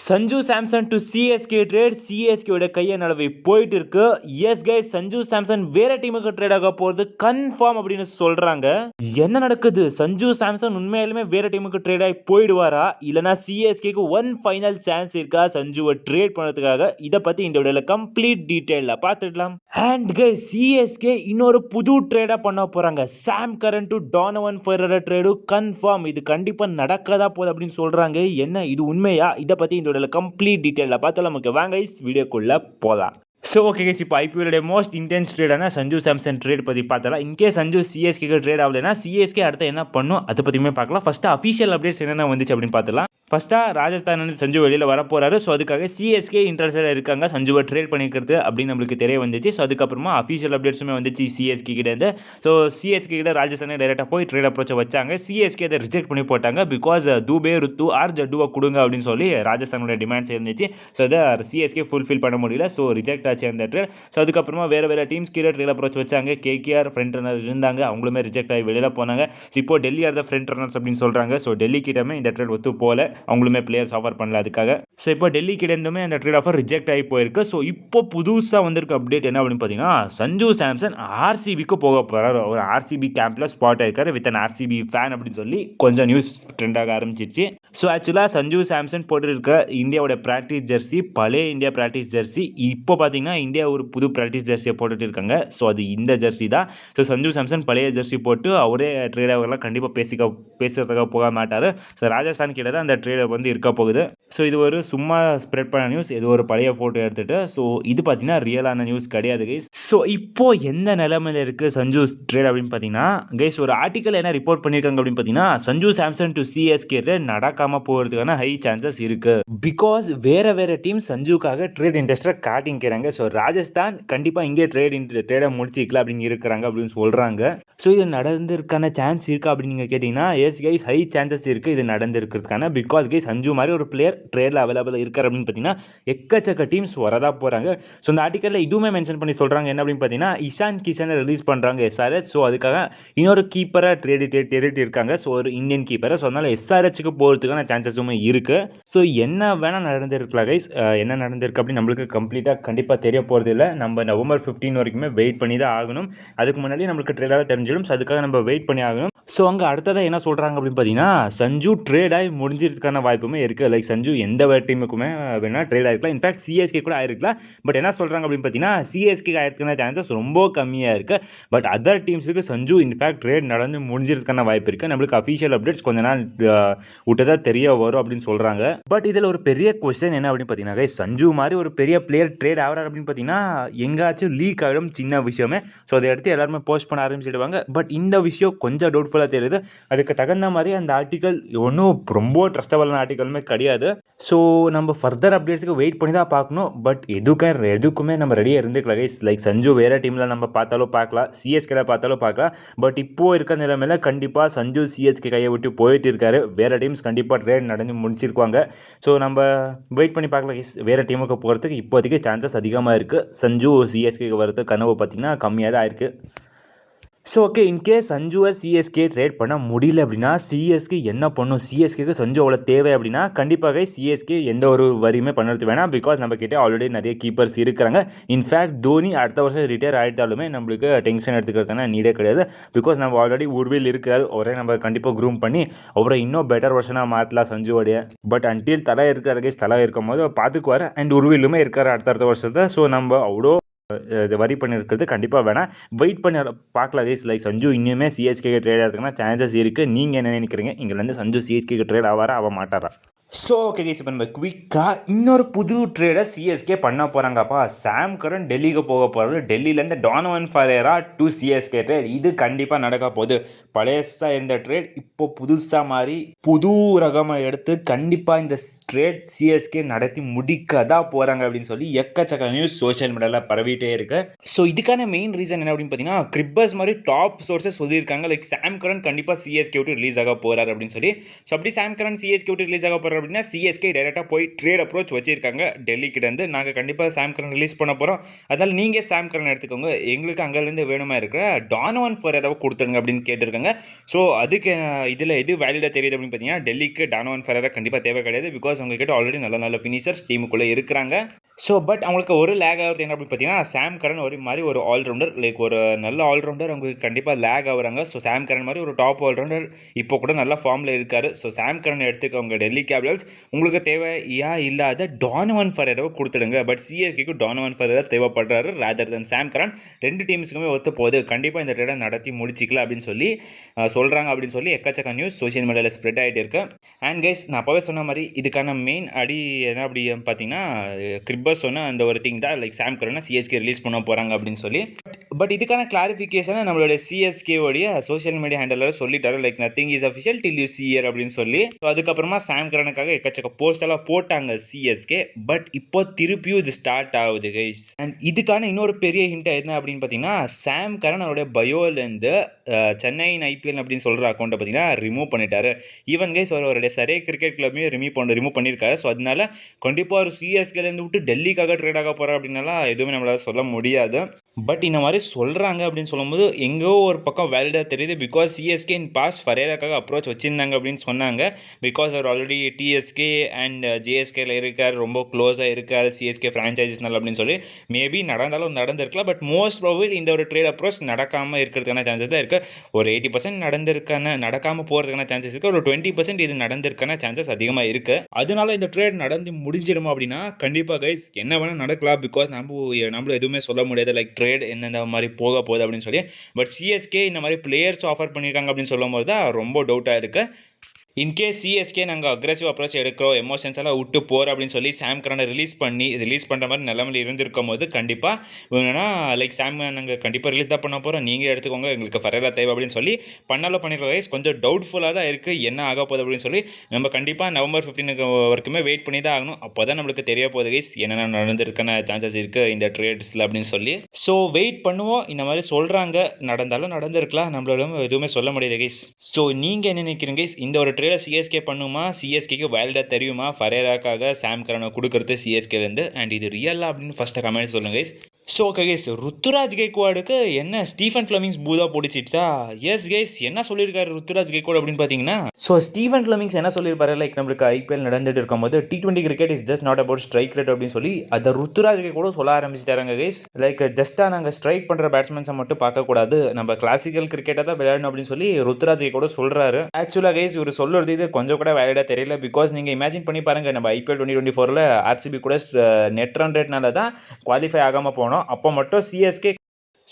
Sanju Samson to CSK trade. சிஎஸ்கேயோட கையை நழுவி போயிட்டு இருக்கு. எஸ் கைஸ், சஞ்சு சாம்சன் வேற டீமுக்கு ட்ரேட் ஆக போகிறது கன்ஃபார்ம் அப்படின்னு சொல்றாங்க. என்ன நடக்குது? சஞ்சு சாம்சன் உண்மையிலுமே வேற டீமுக்கு ட்ரேட் ஆகி போயிடுவாரா, இல்லனா சிஎஸ்கேக்கு ஒன் ஃபைனல் சான்ஸ் இருக்கா சஞ்சுவை ட்ரேட் பண்ணதுக்காக? இதை பத்தி இந்த வீடியோல கம்ப்ளீட் டீடைல்ல பார்த்துடலாம். அண்ட் கைஸ், சிஎஸ்கே இன்னொரு புது ட்ரேடா பண்ண போறாங்க. Sam Curran to Donovan Ferreira trade confirm. இது கண்டிப்பா நடக்கதா போகுது அப்படின்னு சொல்றாங்க. என்ன இது உண்மையா? இதை பத்தி இந்த வீடியோல கம்ப்ளீட் டீடைல்ல பார்த்தலாம். நமக்கு வாங்க கைஸ் வீடியோக்குள்ள போலாம். ஸோ ஓகே கைஸ், இப்போ ஐபிஎல்லுடைய மோஸ்ட் இன்டென்ஸ் ட்ரேடான சஞ்சு சாம்சன் ட்ரேட் பற்றி பார்த்தலாம். இன்கேஸ் சஞ்சு சிஎஸ்கேக்கு ட்ரேட் ஆகலைன்னா சிஎஸ்கே அடுத்து என்ன பண்ணும் அதை பற்றியுமே பார்க்கலாம். ஃபஸ்ட்டு அஃபிஷியல் அப்டேட்ஸ் என்னென்ன வந்துச்சு அப்படின்னு பார்த்துலாம். ஃபஸ்ட்டாக ராஜஸ்தான் சஞ்சு வெளியில் வரப்போறாரு. ஸோ அதுக்காக சிஎஸ்கே இன்ட்ரெஸ்டாக இருக்காங்க சஞ்சுவை ட்ரேட் பண்ணிக்கிறது அப்படின்னு நம்மளுக்கு தெரிய வந்துச்சு. ஸோ அதுக்கப்புறமா அஃபிஷியல் அப்டேட்ஸுமே வந்துச்சு சிஎஸ்கே கிட்டேருந்து. ஸோ சிஎஸ்கே கிட்ட ராஜஸ்தானே டேரெக்டாக போய் ட்ரேட் அப்ரோச்சை வச்சாங்க. சிஎஸ்கே அதை ரிஜெக்ட் பண்ணி போட்டாங்க. பிகாஸ் தூபே, ருத்து ஆர் ஜட்டுவை கொடுங்க அப்படின்னு சொல்லி ராஜஸ்தானோட டிமாண்ட்ஸ் இருந்துச்சு. ஸோ அதை சிஎஸ்கே ஃபுல்ஃபில் பண்ண முடியல. ஸோ ரிஜெக்ட் ஆச்சு அந்த ட்ரேட். ஸோ அதுக்கப்புறமா வேறு டீம்ஸ் கீழே ட்ரேட் அப்ரோச் வச்சாங்க. கேகேஆர் ஃப்ரண்ட் ரன்னர் இருந்தாங்க, அவங்களுமே ரிஜெக்ட் ஆகி வெளியில் போனாங்க. ஸோ இப்போ Delhi R the front runners அப்படின்னு சொல்கிறாங்க. ஸோ டெல்லி கிட்டமே இந்த ட்ரேட் ஒத்து போல, அவங்களுமே பிளேயர்ஸ் ஆஃபர் பண்ணல அதுக்காக. ஸோ இப்போ டெல்லி கிட்டேருந்துமே அந்த ட்ரேட் ஆஃபர் ரிஜெக்ட் ஆகி போயிருக்கு. ஸோ இப்போ புதுசாக வந்திருக்க அப்டேட் என்ன அப்படின்னு பார்த்தீங்கன்னா, சஞ்சு சாம்சன் ஆர்சிபிக்கு போக போகிறார். ஒரு ஆர்சிபி கேம்பில் ஸ்பாட் ஆயிருக்காரு வித் அன் ஆர்சிபி ஃபேன் அப்படின்னு சொல்லி கொஞ்சம் நியூஸ் ட்ரெண்டாக ஆரம்பிச்சிருச்சு. ஸோ ஆக்சுவலாக சஞ்சு சாம்சன் போட்டுருக்க இந்தியாவோட ப்ராக்டிஸ் ஜெர்சி, பழைய இந்தியா ப்ராக்டிஸ் ஜெர்சி, இப்போ பார்த்தீங்கன்னா இந்தியா ஒரு புது ப்ராக்டிஸ் ஜெர்சியை போட்டுட்டு இருக்காங்க. ஸோ அது இந்த ஜெர்சி தான். ஸோ சஞ்சு சாம்சன் பழைய ஜெர்சி போட்டு அவரே ட்ரேட் ஆகலாம் கண்டிப்பாக பேசுறதுக்காக போக மாட்டார். ஸோ ராஜஸ்தான் கிட்ட தான் அந்த ட்ரேட் வந்து இருக்க போகுது. ஸோ இது ஒரு சும்மா ஸ்ப்ரெட் பண்ண நியூஸ். இது ஒரு பழைய ஃபோட்டோ எடுத்துகிட்டு. ஸோ இது பார்த்தீங்கன்னா ரியலான நியூஸ் கிடையாது கைஸ். ஸோ இப்போ எந்த நிலைமையில் இருக்குது சஞ்சு ட்ரேட் அப்படின்னு பார்த்தீங்கன்னா கைஸ், ஒரு ஆர்டிக்கல் என்ன ரிப்போர்ட் பண்ணியிருக்காங்க அப்படின்னு பார்த்தீங்கன்னா, சஞ்சு சாம்சன் டு சிஎஸ்கே நடக்காமல் போகிறதுக்கான ஹை சான்சஸ் இருக்குது. பிகாஸ் வேறு டீம் சஞ்சுக்காக ட்ரேட் இன்ட்ரெஸ்ட்டாக காட்டிங்கிறாங்க. ஸோ ராஜஸ்தான் கண்டிப்பாக இங்கே ட்ரேடை முடிச்சிக்கலாம் அப்படின்னு இருக்கிறாங்க அப்படின்னு சொல்கிறாங்க. ஸோ இது நடந்திருக்கான சான்ஸ் இருக்கா அப்படின்னு நீங்கள் கேட்டிங்கன்னா, எஸ் கைஸ், ஹை சான்சஸ் இருக்குது இது நடந்திருக்கிறதுக்கான. பிகாஸ் கைஸ், சஞ்சு மாதிரி ஒரு பிளேயர் ட்ரேடில் அவைலபிள் இருக்கார் அப்படின்னு பார்த்தீங்கன்னா எக்கச்சக்க டீம்ஸ் வரதா போகிறாங்க. ஸோ இந்த ஆர்டிக்கலில் இதுவுமே மென்ஷன் பண்ணி சொல்கிறாங்க. என்ன அப்படின்னு பார்த்தீங்கன்னா, இஷான் கிஷனை ரிலீஸ் பண்ணுறாங்க எஸ்ஆர்ஹெச். ஸோ அதுக்காக இன்னொரு கீப்பரை ட்ரேட் இருக்காங்க. ஸோ ஒரு இந்தியன் கீப்பரை. ஸோ அதனால் எஸ்ஆர்ஹெச்சுக்கு போகிறதுக்கான சான்சஸுமே இருக்குது. ஸோ என்ன வேணால் நடந்திருக்கலாம் கைஸ். என்ன நடந்திருக்கு அப்படின்னு நம்மளுக்கு கம்ப்ளீட்டாக கண்டிப்பாக தெரிய போகிறது இல்லை. நம்ம நவம்பர் 15 வரைக்குமே வெயிட் பண்ணி தான் ஆகணும். அதுக்கு முன்னாடி நம்மளுக்கு ட்ரேடாக தெரிஞ்சிடும். ஸோ அதுக்காக நம்ம வெயிட் பண்ணி ஆகணும். ஸோ அங்கே அடுத்ததாக என்ன சொல்கிறாங்க அப்படின்னு பார்த்தீங்கன்னா, சஞ்சு ட்ரேட் ஆகி முடிஞ்சிருக்கான வாய்ப்புமே இருக்குது. லைக் சஞ்சு எந்த டீமுக்குமே வேணால் ட்ரேட் ஆகிருக்கலாம். இன்ஃபேக்ட் சிஎஸ்கே கூட ஆயிருக்கலாம். பட் என்ன சொல்கிறாங்க அப்படின்னு பார்த்தீங்கன்னா, சிஎஸ்கே ஆயிருக்கான சான்சஸ் ரொம்ப கம்மியாக இருக்குது. பட் அதர் டீம்ஸுக்கு சஞ்சு இன்ஃபேக்ட் ட்ரேட் நடந்து முடிஞ்சிருக்கான வாய்ப்பு இருக்குது. நம்மளுக்கு அஃபிஷியல் அப்டேட்ஸ் கொஞ்ச நாள் விட்டதாக தெரிய வரும் அப்படின்னு சொல்கிறாங்க. பட் இதில் ஒரு பெரிய கொஸ்டின் என்ன அப்படின்னு பார்த்தீங்கன்னா, சஞ்சு மாதிரி ஒரு பெரிய பிளேயர் ட்ரேட் ஆகிறார் அப்படின்னு பார்த்தீங்கன்னா எங்காச்சும் லீக் ஆகிடும் சின்ன விஷயமே. ஸோ அதை எடுத்து எல்லாருமே போஸ்ட் பண்ண ஆரம்பிச்சிடுவாங்க. பட் இந்த விஷயம் கொஞ்சம் டவுட்ஃபுல்லாக தெரியுது. அதுக்கு தகுந்த மாதிரி அந்த ஆர்டிக்கல் ஒன்றும் ரொம்ப ட்ரஸ்டபுளான ஆர்டிக்கலுமே கிடையாது. ஸோ நம்ம ஃபர்தர் அப்டேட்ஸுக்கு வெயிட் பண்ணி தான் பார்க்கணும். பட் எதுக்குமே நம்ம ரெடியாக இருந்துக்கலாம் கைஸ். லைக் சஞ்சு வேறு டீமில் நம்ம பார்த்தாலும் பார்க்கலாம், சிஎஸ்கேல பார்த்தாலும் பார்க்கலாம். பட் இப்போது இருக்க நிலைமையில் கண்டிப்பாக சஞ்சு சிஎஸ்கே கையை விட்டு போயிட்டு இருக்காரு. வேறு டீம்ஸ் கண்டிப்பாக ட்ரேட் நடந்து முடிச்சிருக்காங்க. ஸோ நம்ம வெயிட் பண்ணி பார்க்கலாம் கைஸ். வேறு டீமுக்கு போகிறதுக்கு இப்போதைக்கு சான்சஸ் அதிகமாக இருக்குது. சஞ்சு சிஎஸ்கேக்கு வரது கனவு பார்த்திங்கன்னா கம்மியாக தான் இருக்குது. ஸோ ஓகே, இன்கேஸ் சஞ்சுவை சிஎஸ்கே ட்ரேட் பண்ண முடியல அப்படின்னா சிஎஸ்கே என்ன பண்ணும்? சிஎஸ்கேக்கு சஞ்சு அவ்வளோ தேவை அப்படின்னா கண்டிப்பாக சிஎஸ்கே எந்த ஒரு வரியுமே பண்ணுறது வேணாம். பிகாஸ் நம்ம கிட்டே ஆல்ரெடி நிறைய கீப்பர்ஸ் இருக்கிறாங்க. இன்ஃபேக்ட் தோனி அடுத்த வருஷம் ரிட்டையர் ஆகிட்டாலுமே நம்மளுக்கு டென்ஷன் எடுத்துக்கிறதுனா நீடே கிடையாது. பிகாஸ் நம்ம ஆல்ரெடி உருவில் இருக்கிறாரு. ஒரே நம்ம கண்டிப்பாக க்ரூம் பண்ணி அப்புறம் இன்னும் பெட்டர் வருஷனாக மாற்றலாம் சஞ்சுவோடைய. பட் அன்டில் தலை இருக்கிற கைஸ், தலை இருக்கும் போது பார்த்துக்குவார். அண்ட் உருவிலுமே இருக்கார் அடுத்த வருஷத்தை. ஸோ நம்ம அவ்வளோ வரி பண்ணியிருக்கிறது கண்டிப்பாக வேணாம். வெயிட் பண்ணி பார்க்கலாம் கைஸ். லைக் சஞ்சு இன்னுமே சிஎஸ்கே ட்ரேட் ஆகிறதுக்குனா சான்சஸ் இருக்குது. நீங்கள் என்ன நினைக்கிறீங்க? இங்கேருந்து சஞ்சு சிஎஸ்கே ட்ரேட் ஆவாரா ஆக மாட்டாரா? ஸோ ஓகே கைஸ், இப்போ நம்ம குவிக்காக இன்னொரு புது ட்ரேடை சிஎஸ்கே பண்ண போகிறாங்கப்பா. சாம் கரன் டெல்லிக்கு போக போகிறது. டெல்லியிலேருந்து டானவன் ஃபெரேரா டு சிஎஸ்கே ட்ரேட். இது கண்டிப்பாக நடக்க போகுது. பழையசாக இருந்த ட்ரேட் இப்போ புதுசாக மாதிரி புது ரகமாக எடுத்து கண்டிப்பாக இந்த ட்ரேட் சிஎஸ்கே நடத்தி முடிக்க தான் போகிறாங்க அப்படின்னு சொல்லி எக்கச்சக்க நியூஸ் சோஷியல் மீடியாவில் பரவிட்டே இருக்கு. ஸோ இதுக்கான மெயின் ரீசன் என்ன அப்படின்னு பார்த்தீங்கன்னா, கிரிப்பர்ஸ் மாதிரி டாப் சோர்ஸஸ் சொல்லியிருக்காங்க. லைக் சாம் கரன் கண்டிப்பாக சிஎஸ்கே விட்டு ரிலீஸ் ஆக போகிறார் அப்படின்னு சொல்லி. ஸோ அப்படி சாம் கரன் சிஎஸ்கே விட்டு ரிலீஸ் ஆக போகிறார் அப்படின்னா சிஎஸ்கே டைரெக்டாக போய் ட்ரேட் அப்ரோச் வச்சிருக்காங்க டெல்லி கிட்டேருந்து. நாங்கள் கண்டிப்பாக சாம் கரன் ரிலீஸ் பண்ண போகிறோம், அதனால் நீங்கள் சாம் கரன் எடுத்துக்கோங்க, எங்களுக்கு அங்கேருந்து வேணுமா இருக்கிற டானோவன் ஃபெரேராவை கொடுத்துருங்க அப்படின்னு கேட்டிருக்காங்க. ஸோ அதுக்கு இதில் எது வேலிடாக தெரியுது அப்படின்னு பார்த்தீங்கன்னா, டெல்லிக்கு டானோவன் ஃபெரேரா கண்டிப்பாக தேவை கிடையாது. பிகாஸ் அவங்க கிட்ட ஆல்ரெடி நல்ல நல்ல ஃபினிஷர்ஸ் டீமுக்குள்ளே இருக்கிறாங்க. ஸோ பட் அவங்களுக்கு ஒரு லேக் ஆகுறது என்ன அப்படின்னு பார்த்தீங்கன்னா, சாம் கரன் ஒரு மாதிரி ஒரு ஆல்ரவுண்டர், லைக் ஒரு நல்ல ஆல்ரவுண்டர் அவங்களுக்கு கண்டிப்பாக லேக் ஆகுறாங்க. ஸோ சாம் கரன் மாதிரி ஒரு டாப் ஆல்ரவுண்டர் இப்போ கூட நல்ல ஃபார்மில் இருக்காரு. ஸோ சாம் கரன் எடுத்துக்கவங்க டெல்லி கேபிட்டல்ஸ். உங்களுக்கு தேவையா இல்லாத டானோவன் ஃபெரேராவை கொடுத்துடுங்க. பட் சிஎஸ்கேக்கு டானோவன் ஃபெரேரா தேவைப்படுறாரு ராதர் தன் சாம் கரன். ரெண்டு டீம்ஸுக்குமே ஒத்து போகுது, கண்டிப்பாக இந்த ட்ரேடை நடத்தி முடிச்சிக்கலாம் அப்படின்னு சொல்லி சொல்கிறாங்க அப்படின்னு சொல்லி எக்கச்சக்க நியூஸ் சோஷியல் மீடியாவில் ஸ்ப்ரெட் ஆகிட்டு இருக்கு. அண்ட் கைஸ், நான் அப்போவே சொன்ன மாதிரி இதுக்கான மெயின் அடி என்ன அப்படி பார்த்தீங்கன்னா, கிரிப்பர் சொன்ன அந்த ஒரு திங் தான், லைக் சாம் கரனை சிஎஸ்கே ரிலீஸ் பண்ண போகிறாங்க அப்படின்னு சொல்லி. பட் இதுக்கான கிளாரிஃபிகேஷனை நம்மளுடைய சிஎஸ்கேவோடைய சோஷியல் மீடியா ஹேண்டலர் சொல்லிட்டாரு, like nothing is official till you see here அப்படின்னு சொல்லி. ஸோ அதுக்கப்புறமா சாம் கரனுக்காக எக்கச்சக்க போஸ்ட் எல்லாம் போட்டாங்க சிஎஸ்கே. பட் இப்போ திருப்பியும் இது ஸ்டார்ட் ஆகுது கைஸ். அண்ட் இதுக்கான இன்னொரு பெரிய ஹிண்ட் என்ன அப்படின்னு பார்த்தீங்கன்னா, சாம் கரன் அவருடைய பயோலேருந்து சென்னை ஐபிஎல் அப்படின்னு சொல்கிற அக்கௌண்ட்டை பார்த்தீங்கன்னா ரிமூவ் பண்ணிட்டாரு. ஈவன் கைஸ் அவருடைய சரே கிரிக்கெட் கிளப்பையும் ரிமூவ் பண்ணியிருக்காரு. ஸோ அதனால கண்டிப்பாக ஒரு சிஎஸ்கேலேருந்து விட்டு டெல்லிக்காக ட்ரேட் ஆக போகிறா அப்படின்னாலாம் எதுவுமே நம்மளால் சொல்ல முடியாது. பட் இந்த மாதிரி சொல்கிறாங்க அப்படின்னு சொல்லும்போது எங்கோ ஒரு பக்கம் வேலிடாக தெரியுது. பிகாஸ் சிஎஸ்கே இன் பாஸ் ஃபரேராக்காக அப்ரோச் வச்சுருந்தாங்க அப்படின்னு சொன்னாங்க. பிகாஸ் அவர் ஆல்ரெடி டிஎஸ்கே அண்ட் ஜேஎஸ்கேல இருக்கார், ரொம்ப க்ளோஸாக இருக்கார் சிஎஸ்கே ஃப்ரான்ச்சைசிஸ்னால அப்படின்னு சொல்லி. மேபி நடந்தாலும் நடந்திருக்கலாம். பட் மோஸ்ட் ப்ராபபிள் இந்த ஒரு ட்ரேட் அப்ரோச் நடக்காமல் இருக்கிறதுக்கான சான்சஸ் தான் இருக்குது. ஒரு 80% நடக்காமல் போகிறதுக்கான சான்சஸ் இருக்குது. ஒரு 20% இது நடந்திருக்கான சான்சஸ் அதிகமாக இருக்குது. அதனால இந்த ட்ரேட் நடந்து முடிஞ்சிடும் அப்படின்னா கண்டிப்பாக கைஸ் என்ன வேணால் நடக்கலாம். பிகாஸ் நம்மளும் எதுவுமே சொல்ல முடியாது, லைக் ட்ரேட் எந்தெந்த மாதிரி போக போகுது அப்படின்னு சொல்லி. பட் சிஎஸ்கே இந்த மாதிரி பிளேயர்ஸ் ஆஃபர் பண்ணியிருக்காங்க அப்படின்னு சொல்லும் போது தான் ரொம்ப டவுட்டாக இருக்குது. இன்கேஸ் சிஎஸ்கே நாங்கள் அக்ரெசிவ் அப்ரோச் எடுக்கிறோம், எமோஷன்ஸ் எல்லாம் விட்டு போகிறோம் அப்படின்னு சொல்லி சாம் கரனை ரிலீஸ் பண்ணுற மாதிரி நிலைமையில் இருந்திருக்கும் போது கண்டிப்பாக வேணும்னா லைக் சாம் நாங்கள் கண்டிப்பாக ரிலீஸ் தான் பண்ண போகிறோம், நீங்கள் எடுத்துக்கோங்க, எங்களுக்கு ஃபெரேரா தேவை அப்படின்னு சொல்லி பண்ணிருக்க கைஸ். கொஞ்சம் டவுட்ஃபுல்லாக தான் இருக்குது என்ன ஆக போகுது அப்படின்னு சொல்லி. நம்ம கண்டிப்பாக நவம்பர் 15 வரைக்குமே வெயிட் பண்ணி தான் ஆகணும். அப்போ தான் நம்மளுக்கு தெரிய போகுது கைஸ் என்னென்ன நடந்திருக்கான சான்சஸ் இருக்குது இந்த ட்ரேட்ஸில் அப்படின்னு சொல்லி. ஸோ வெயிட் பண்ணுவோம். இந்த மாதிரி சொல்கிறாங்க, நடந்தாலும் நடந்திருக்கலாம், நம்மளால எதுவுமே சொல்ல முடியாது கைஸ். ஸோ நீங்கள் என்ன நினைக்கிறீங்க கைஸ், இந்த ஒரு ட்ரேடை சிஎஸ்கே பண்ணுமா, சிஎஸ்கேக்கு வேலிடாக தெரியுமா ஃபரேராக்காக சாம் கரனை கொடுக்கறது சிஎஸ்கேலேருந்து? அண்ட் இது ரியலா அப்படின்னு ஃபஸ்ட்டு கமெண்ட் சொல்லுங்கள் guys. So okay guys, Ruturaj கெய்க்வாடுக்கு என்ன ஸ்டீஃபன் ஃப்ளமிங்ஸ் பூதா பிடிச்சிட்டா? எஸ் கைஸ், என்ன சொல்லியிருக்காரு ருத்துராஜ் கெய்க்வாட் அப்படின்னு பார்த்தீங்கன்னா, ஸோ ஸ்டீஃபன் ஃப்ளமிங்ஸ் என்ன சொல்லியிருப்பாரு, லைக் நம்மளுக்கு ஐபிஎல் நடந்துட்டு இருக்கும்போது T20 cricket is just not about strike rate அப்படின்னு சொல்லி அதை ருத்துராஜ் கெய்க்வாடு சொல்ல ஆரம்பிச்சிட்டாங்க கைஸ். லைக் ஜஸ்ட்டாக நாங்கள் ஸ்ட்ரைக் பண்ணுற பேட்ஸ்மேன்ஸை மட்டும் பார்க்கக்கூடாது, நம்ம கிளாசிக்கல் கிரிக்கெட்டை தான் விளையாடணும் அப்படின்னு சொல்லி ருத்துராஜ் கெய்க்வாடு சொல்கிறாரு. ஆக்சுவலாக கைஸ் இவர் சொல்கிறது இது கொஞ்சம் கூட வேலிடாக தெரியல. பிகாஸ் நீங்கள் இமேஜின் பண்ணி பாருங்கள், நம்ம ஐபிஎல் 2024 ஆர்சிபி கூட நெட் ரன் ரேட்னால தான் குவாலிஃபை ஆகாமல் போனோம். அப்போ மட்டும் CSK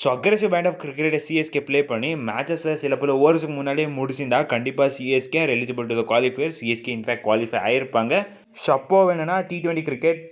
so aggressive brand of கிரிக்கெட்டை சிஎஸ்கே ப்ளே பண்ணி மேட்சஸில் சில பல ஓவர்ஸுக்கு முன்னாடியே முடிச்சிருந்தா கண்டிப்பாக CSK are eligible to the qualifier. CSK in fact qualify ஆயிருப்பாங்க. ஸோ அப்போ வேணும்னா T20 கிரிக்கெட்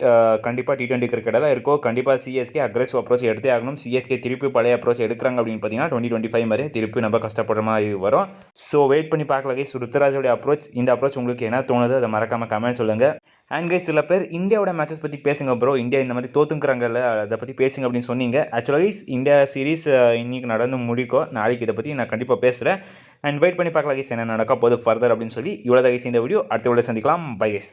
கண்டிப்பாக T20 கிரிக்கெட்டாக தான் இருக்கும். கண்டிப்பாக சிஎஸ்கே அக்ரெசிவ் அப்ரோச் எடுத்தே ஆகணும். சிஎஸ்கே திருப்பி பழைய அப்ரோச் எடுக்கிறாங்க அப்படின்னு பார்த்தீங்கன்னா 2025 மாதிரி திருப்பி நம்ம கஷ்டப்படுற மாதிரி வரும். ஸோ வெயிட் பண்ணி பார்க்கலாம் கைஸ் ருத்துராஜோடைய அப்ரோச். இந்த அப்ரோச் உங்களுக்கு என்ன தோணுது அதை மறக்காமல் கமெண்ட் சொல்லுங்கள். அண்ட் கைஸ், சில பேர் இந்தியாவோட மேட்சஸ் பற்றி பேசுங்க ப்ரோ, இந்தியா இந்த மாதிரி தோத்துங்கிறாங்கல்ல அதை பற்றி பேசுங்க அப்படின்னு சொன்னீங்க. ஆக்சுவலாக இந்தியா சீரீஸ் இன்றைக்கி நடந்து முடிக்கும், நாளைக்கு இதை பற்றி நான் கண்டிப்பாக பேசுகிறேன். அண்ட் வெயிட் பண்ணி பார்க்கலாம் கைஸ் என்ன நடக்க போகுது ஃபர்தர் அப்படின்னு சொல்லி. இவ்வளோ கைஸ் இந்த வீடியோ, அடுத்த வீடியோ சந்திக்கலாம். Bye guys.